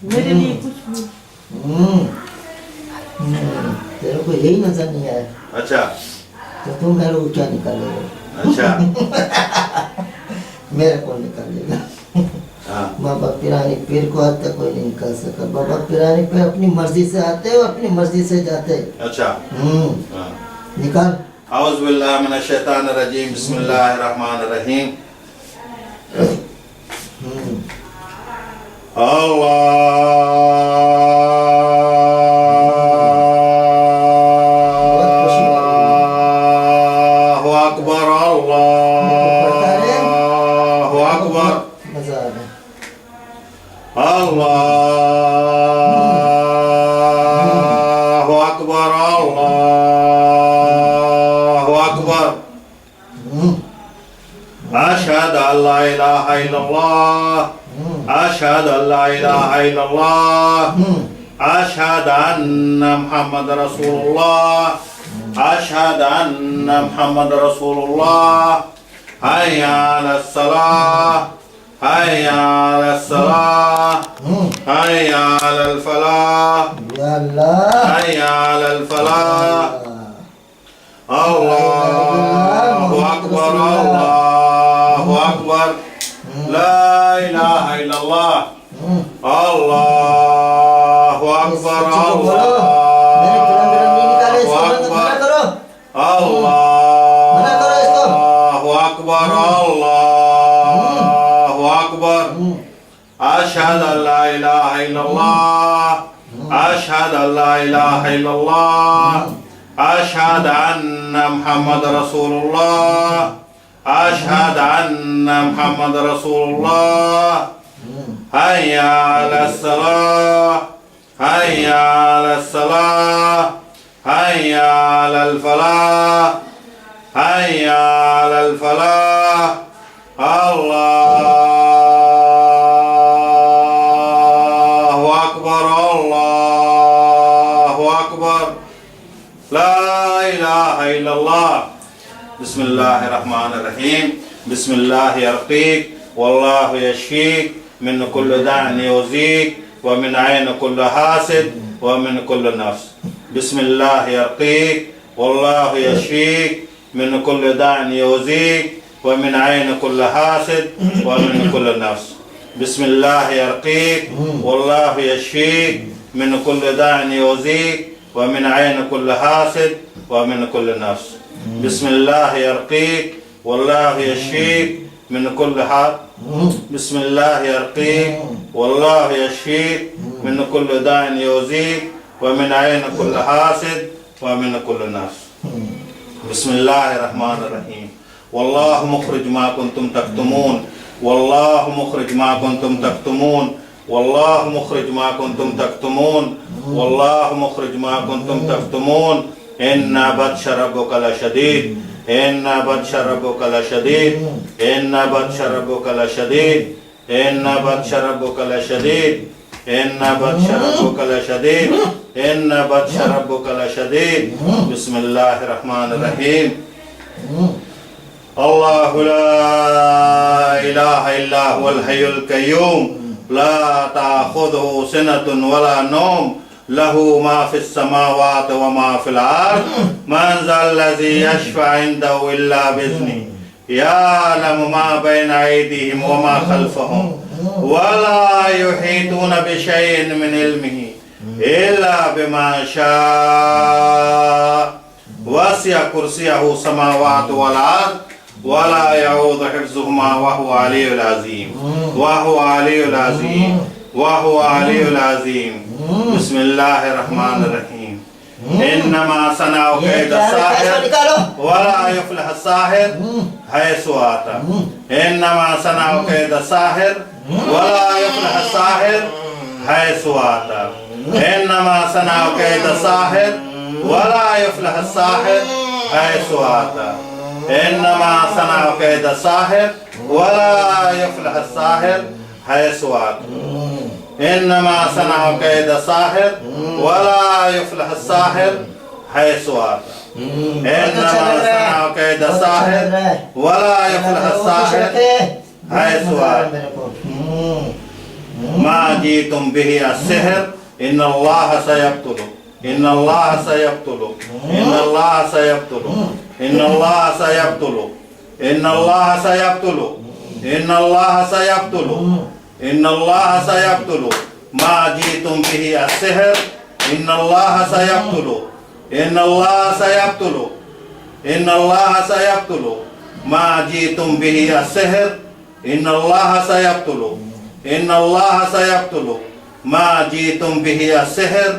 मेरे लिए कुछ भी। तेरे को यही नजर नहीं आया अच्छा तो तुम मेरे को क्या निकालेगा? अच्छा मेरे को निकालेगा। हाँ बाबा पिरानी पीर को आज तक कोई नहीं निकाल सका। बाबा पिरानी पीर अपनी मर्जी से आते हैं, अपनी मर्जी से जाते हैं। अच्छा हाँ निकाल। औज़ु बिल्लाहि मिनश शैतानिर रजीम बिस्मिल्लाहिर रहमानिर रहीम। अल्लाहु अकबर अल्लाहु अकबर मजा आ रहा है। अल्लाहु अकबर अल्लाहु अकबर। अशहदु अल्ला इलाहा इल्लल्लाह अशहदु अल्ला इलाहा इल्लल्लाह अशहदु अन्ना मुहम्मद रसूलुल्लाह अशहदु अन्ना मुहम्मद रसूलुल्लाह। हय्या अलस सलाह हय्या अलस सलाह हय्या अलल फलाह या अल्लाह। हय्या अलल फलाह। अल्लाहु अकबर अल्लाहु अकबर। ला इलाहा इल्लल्लाह अल्लाहु अकबर अल्लाहु अकबर अल्लाहु अकबर अल्लाहु अकबर। अशहदु अल्ला इलाहा इल्लल्लाह अशहदु अल्ला इलाहा इल्लल्लाह अशहदु अन्ना मुहम्मद रसूलुल्लाह अशहदु अन्ना मुहम्मद रसूलुल्लाह। हय्या अलस सलाह हय्या अलस सलाह हय्या अलल फलाह हय्या अलल फलाह। अल्लाहु अकबर अल्लाहु अकबर। ला इलाहा इल्लल्लाह। बिस्मिल्लाहिर रहमानिर रहीम। बिस्मिल्लाहि अर्क़ीक वल्लाहु यशफ़ीक मिन कुल्लि दाइन युज़ीक व मिन ऐन कुल्लि हासिद व मिन कुल्लि नफ्स। बिस्मिल्लाहि अर्क़ीक वल्लाहु यशफ़ीक मिन कुल्लि दाइन युज़ीक व मिन ऐन कुल्लि हासिद व मिन कुल्लि नफ्स। बिस्मिल्लाहि अर्क़ीक वल्लाहु यशफ़ीक मिन कुल्लि दाइन युज़ीक व मिन ऐन कुल्लि हासिद व मिन कुल्लि नफ्स। बिस्मिल्लाहि अर्क़ीक वल्लाहु यशफ़ीक मिन कुल्लि बिस्मिल्लाहि अर्क़ीक वल्लाहु यशफ़ीक मिन कुल्लि दाइन युज़ीक व मिन ऐन कुल्लि हासिद व मिन कुल्लि नफ्स। बिस्मिल्लाहिर रहमानिर रहीम। वल्लाहु मुख़रिज मा कुंतुम तक्तुमून वल्लाहु मुख़रिज मा कुंतुम तक्तुमून वल्लाहु मुख़रिज मा कुंतुम तक्तुमून वल्लाहु मुख़रिज मा कुंतुम तक्तुमून। इन्ना बत्शा रब्बुका लशदीद इन्ना बत्शा रब्बुका लशदीद इन्ना बत्शा रब्बुका लशदीद इन्ना बत्शा रब्बुका लशदीद इन्ना बत्शा रब्बुका लशदीद इन्ना बत्शा रब्बुका लशदीद। बिस्मिल्लाहिर रहमानिर रहीम। अल्लाहु ला इलाहा इल्ला हुवल हय्युल क़य्यूम ला ताख़ुज़ुहु सिनतुन वला नौम लहू मा फिस समावाति व मा फिल अर्द मन ज़ल्लज़ी यशफ़अ इंदहु इल्ला बिइज़्निही यअलमु मा बैना अयदीहिम व मा खल्फ़हुम व ला युहीतूना बिशैइन मिन इल्मिही इल्ला बिमा शाअ वसिअ कुर्सियहु समावाति वल अर्द व ला यऊदु हिफ़्ज़ुहुमा व हुवल अलियुल अज़ीम व हुवल अलियुल अज़ीम व हुवल अलियुल अज़ीम। बिस्मिल्लाहिर रहमानिर रहीम। इन्नमा सनाउ कैद साहिर वला युफ्लिह साहिर हैसु आता। इन्नमा सनाउ कैद साहिर वला युफ्लिह साहिर हैसु आता। इन्नमा सनाउ कैद साहिर वला युफ्लिह साहिर हैसु आता। इन्नमा सनाउ कैद साहिर वला युफ्लिह साहिर हैसु आता। इन्नमा सनाउ कैद साहिर वला युफ्लिह साहिर हैसु आता। इन्नमा सनाउ कैद साहिर वला युफ्लिह साहिर हैसु आता। ما جئتم به السحر إن الله سيبطله إن الله سيبطله إن الله سيبطله إن الله سيبطله إن الله سيبطله إن الله سيبطله إن الله سيبطله ما جئتم به السحر إن الله سيبطله إن الله سيبطله إن الله سيبطله ما جئتم به السحر إن الله سيبطله إن الله سيبطله ما جئتم به السحر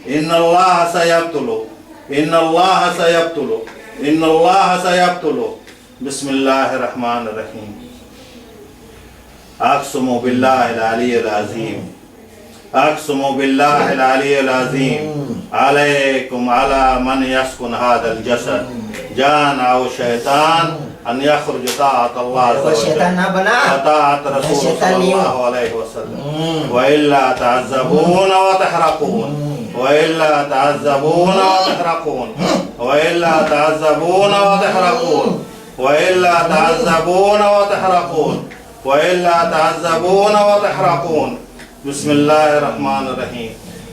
إن الله سيبطله إن الله سيبطله إن الله سيبطله بسم الله الرحمن الرحيم أقسم بالله العلي العظيم أقسم بالله العلي العظيم عليكم على من يسكن هذا الجسد جان أو شيطان أن يخرج طاعة الله عز وجل وطاعة رسوله صلى الله عليه وسلم وإلا تعذبون وتحرقون وإلا تعذبون وتحرقون وإلا تعذبون وتحرقون وإلا تعذبون وتحرقون وإلا تعذبون وتحرقون بسم الله الرحمن الرحيم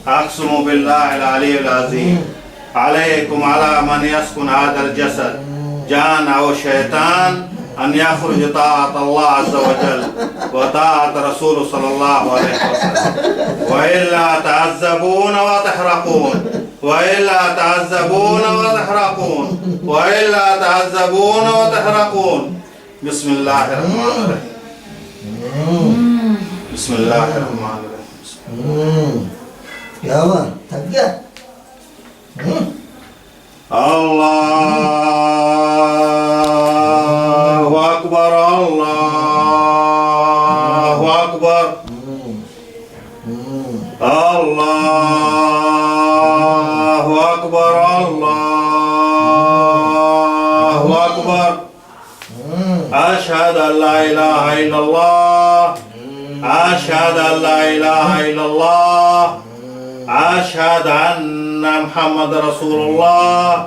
أقسم بالله العلي العظيم عليكم على من يسكن هذا الجسد جان أو شيطان أن يخرج طاعة الله عز وجل وطاعة رسوله صلى الله عليه وسلم وإلا تعذبون وتحرقون وإلا تعذبون وتحرقون وإلا تعذبون وتحرقون بسم الله الرحمن الرحيم بسم الله الرحمن الرحيم क्या हुआ थक गया الله أكبر الله أكبر الله أكبر الله أكبر أشهد أن لا إله إلا الله أشهد أن لا إله إلا الله أشهد أن محمد رسول الله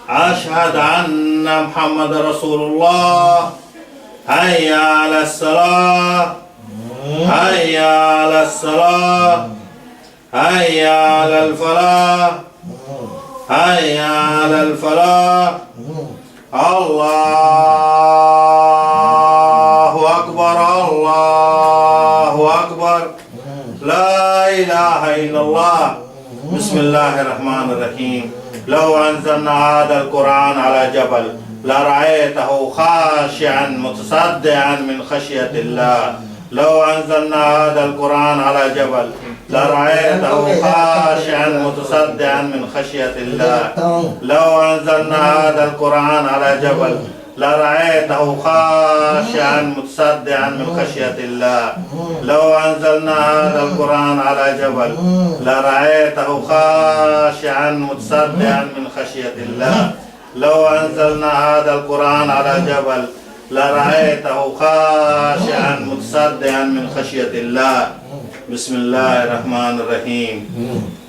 أشهد أن محمد رسول الله هيا على الصلاة هيا على الصلاة هيا على الفلاح هيا على الفلاح الله أكبر الله أكبر لا إله إلا الله بسم الله الرحمن الرحيم لو أنزلنا هذا القرآن على جبل لرأيته خاشعا متصدعا من خشية الله لو أنزلنا هذا القرآن على جبل لرأيته خاشعا متصدعا من خشية الله لو أنزلنا هذا القرآن على جبل لرأيته خاشعا متصدعا من خشية الله لو أنزلنا هذا القرآن على جبل لرأيته خاشعا متصدعا من خشية الله لو أنزلنا هذا القرآن على جبل لرأيته خاشعا متصدعا من خشية الله بسم الله الرحمن الرحيم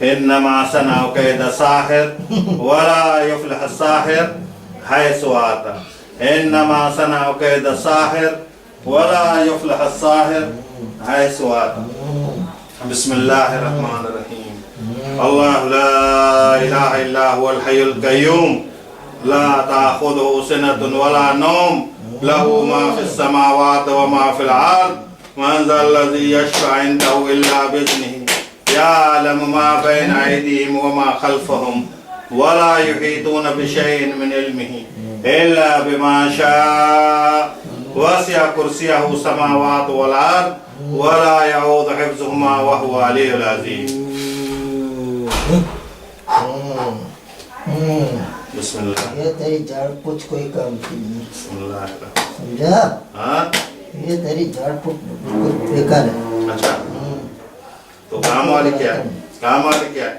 إنما صنعوا كيد ساحر ولا يفلح الساحر حيث أتى إنما صنعوا كيد ساحر ولا يفلح الساحر حيث أتى بسم الله الرحمن الرحيم الله لا إله إلا هو الحي القيوم لا تأخذه سنة ولا نوم له ما في السماوات وما في الأرض من ذا الذي يشفع عنده إلا بإذنه يعلم ما بين أيديهم وما خلفهم ولا يحيطون بشيء من علمه إلا بما شاء وسع كرسيه السماوات والأرض ولا يعوض حفظهما وهو العلي العظيم بسم الله ये तेरी झाड़ पूछ कोई काम की नहीं بسم الله समझा हाँ ये तेरी झाड़ पूछ बिल्कुल बेकार है अच्छा तो काम वाले क्या है काम वाले क्या है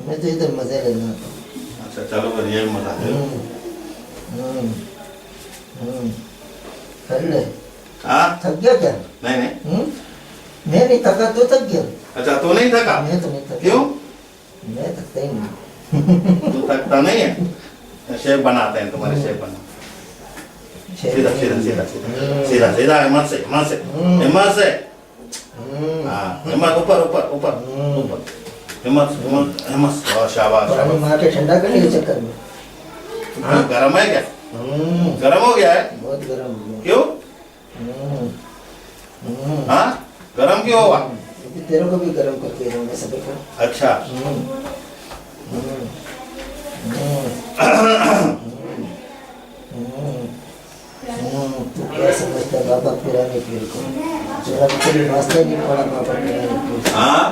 मैं तो इधर मजे लेना अच्छा चलो फिर ये मजा ले लो कर ले हाँ थक गया क्या नहीं नहीं मैं नहीं थका तो थक गया अच्छा तो नहीं थका मैं तो नहीं थका क्यों मैं थकता ही नहीं तू थकता नहीं है शेफ बनाते हैं तुम्हारे शेफ बना सीधा सीधा सीधा सीधा सीधा सीधा हिम्मत से हिम्मत से हाँ हिम्मत ऊपर ऊपर ऊपर ऊपर हिम्मत हिम्मत हिम्मत शाबाश पानी शाबाश मार के ठंडा करने के चक्कर में। हाँ, गरम है क्या गरम हो गया है बहुत गर्म हो गया। क्यों हाँ गरम क्यों हुआ अभी तेरे को भी गर्म करके दूंगा सब को। अच्छा तू क्या समझता है बाबा पुराने पीर को? तेरा भी कभी वास्ता नहीं पड़ा बाबा पुराने पीर से। हाँ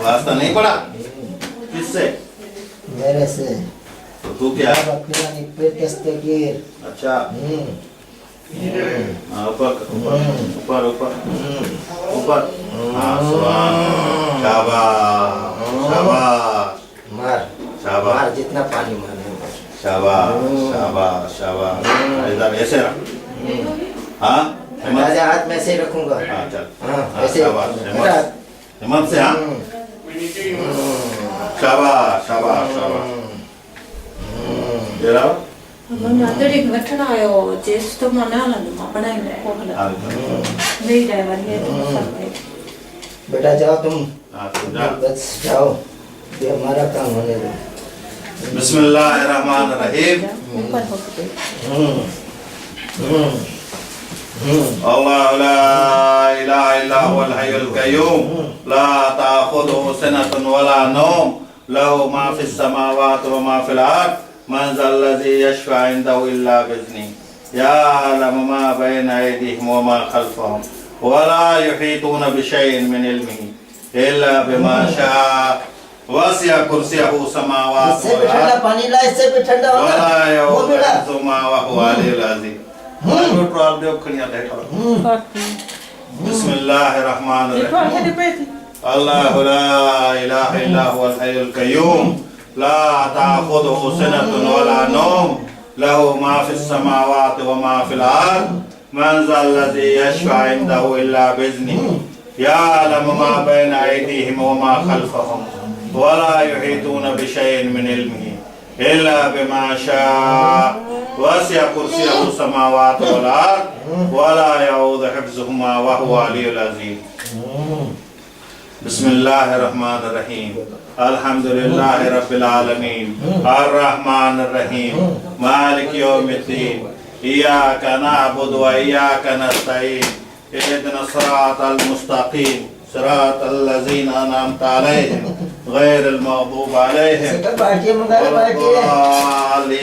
वास्ता नहीं पड़ा किससे मेरे से तो तू क्या बाबा पुराने पीर दस्तगीर। अच्छा हाँ, ऊपर ऊपर ऊपर ऊपर ऊपर हाँ सुभान शाबाश शाबाश मार शाबाश मार जितना पानी मारने को। शाबाश शाबाश शाबाश इधर ऐसे रख हाँ हिम्मत राजा हाथ में से रखूंगा। हाँ चल हाँ हाँ, ऐसे शाबाश हिम्मत हिम्मत से हाँ शाबाश शाबाश शाबाश ये रहा 나들이 같은아요. 제스토만 하는 거 बनाएंगे कोहला हाँ नहीं ड्राइवर ये तो सब बेटा जाओ तुम हाँ, तू जा बस जाओ ये हमारा काम होने दो। बिस्मिल्लाहिर्रहमानिर्रहीम ऊपर होके الله لا إله إلا هو الحي القيوم لا تأخذه سنة ولا نوم له ما في السماوات وما في الأرض من ذا الذي يشفع عنده إلا بإذنه يعلم ما بين أيديهم وما خلفهم ولا يحيطون بشيء من علمه إلا بما شاء وسع كرسيه السماوات इससे भी ठंडा والأرض पानी ला इससे भी ठंडा होगा ولا वो يؤوده बेटा حفظهما وهو العلي العظيم पेट्रोल दे खड़िया बैठा बिस्मिल्लाहिर रहमानिर रहीम الله لا إله إلا هو الحي القيوم لا تأخذه سنة ولا نوم له ما في السماوات وما في الأرض من ذا الذي يشفع عنده إلا بإذنه يعلم ما بين أيديهم وما خلفهم ولا يحيطون بشيء من علمه إلا بما شاء وسع كرسيه السماوات والأرض ولا يعوض حفظهما وهو العلي العظيم بسم الله الرحمن الرحيم الحمد لله رب العالمين الرحمن الرحيم مالك يوم الدين إياك نعبد وإياك نستعين اهدنا الصراط المستقيم صراط الذين أنعمت عليهم غير المغضوب عليهم बाल्टी मंगा ले ولا बाल्टी الضالين